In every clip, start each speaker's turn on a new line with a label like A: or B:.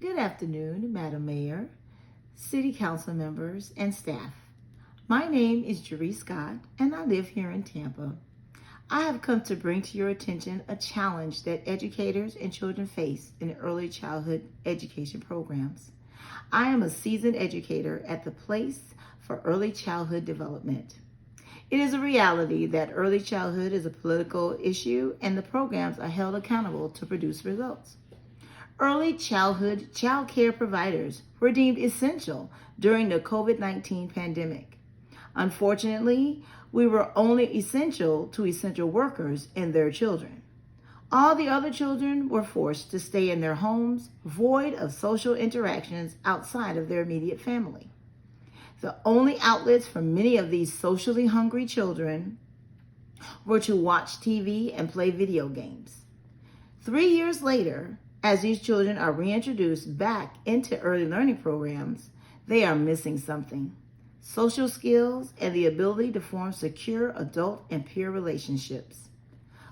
A: Good afternoon, Madam Mayor, City Council members, and staff. My name is Jer'ri Scott, and I live here in Tampa. I have come to bring to your attention a challenge that educators and children face in early childhood education programs. I am a seasoned educator at the Place for Early Childhood Development. It is a reality that early childhood is a political issue, and the programs are held accountable to produce results. Early childhood child care providers were deemed essential during the COVID-19 pandemic. Unfortunately, we were only essential to essential workers and their children. All the other children were forced to stay in their homes, void of social interactions outside of their immediate family. The only outlets for many of these socially hungry children were to watch TV and play video games. 3 years later, as these children are reintroduced back into early learning programs, they are missing something: social skills and the ability to form secure adult and peer relationships.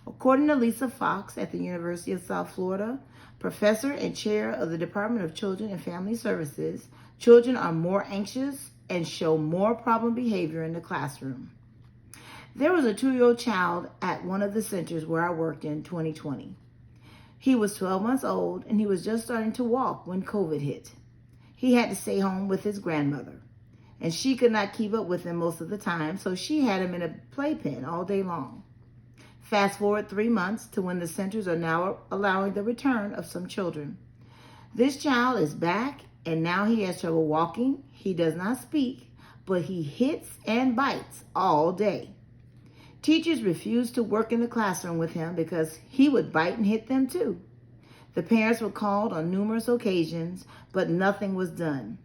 A: According to Lisa Fox at the University of South Florida, professor and chair of the Department of Children and Family Services, children are more anxious and show more problem behavior in the classroom. There was a 2-year-old child at one of the centers where I worked in 2020. He was 12 months old and he was just starting to walk when COVID hit. He had to stay home with his grandmother, and she could not keep up with him most of the time, so she had him in a playpen all day long. Fast forward 3 months to when the centers are now allowing the return of some children. This child is back, and now he has trouble walking. He does not speak, but he hits and bites all day. Teachers refused to work in the classroom with him because he would bite and hit them too. The parents were called on numerous occasions, but nothing was done.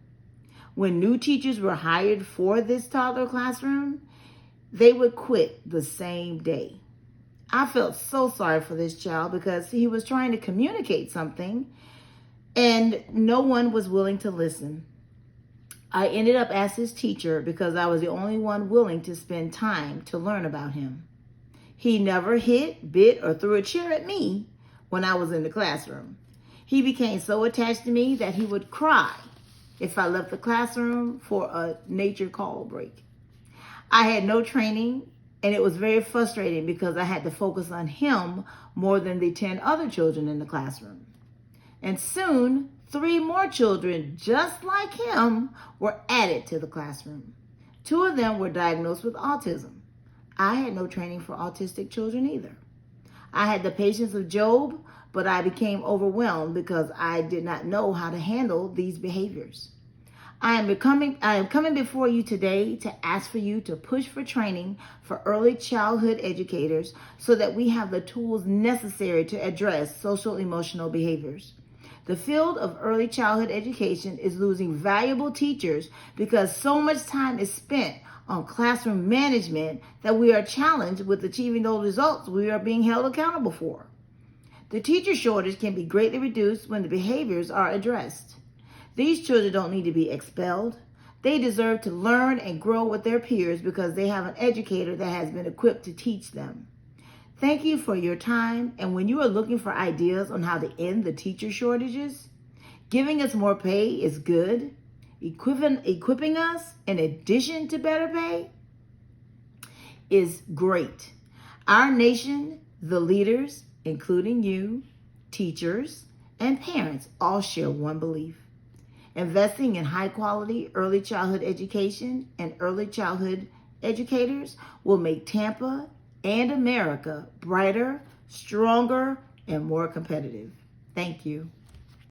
A: When new teachers were hired for this toddler classroom, they would quit the same day. I felt so sorry for this child because he was trying to communicate something and no one was willing to listen. I ended up as his teacher because I was the only one willing to spend time to learn about him. He never hit, bit, or threw a chair at me when I was in the classroom. He became so attached to me that he would cry if I left the classroom for a nature call break. I had no training, and it was very frustrating because I had to focus on him more than the 10 other children in the classroom. And soon, 3 more children just like him were added to the classroom. 2 of them were diagnosed with autism. I had no training for autistic children either. I had the patience of Job, but I became overwhelmed because I did not know how to handle these behaviors. I am coming before you today to ask for you to push for training for early childhood educators so that we have the tools necessary to address social emotional behaviors. The field of early childhood education is losing valuable teachers because so much time is spent on classroom management that we are challenged with achieving those results we are being held accountable for. The teacher shortage can be greatly reduced when the behaviors are addressed. These children don't need to be expelled. They deserve to learn and grow with their peers because they have an educator that has been equipped to teach them. Thank you for your time, and when you are looking for ideas on how to end the teacher shortages, giving us more pay is good. Equipping us in addition to better pay is great. Our nation, the leaders, including you, teachers, and parents, all share one belief: investing in high-quality early childhood education and early childhood educators will make Tampa and America brighter, stronger, and more competitive. Thank you.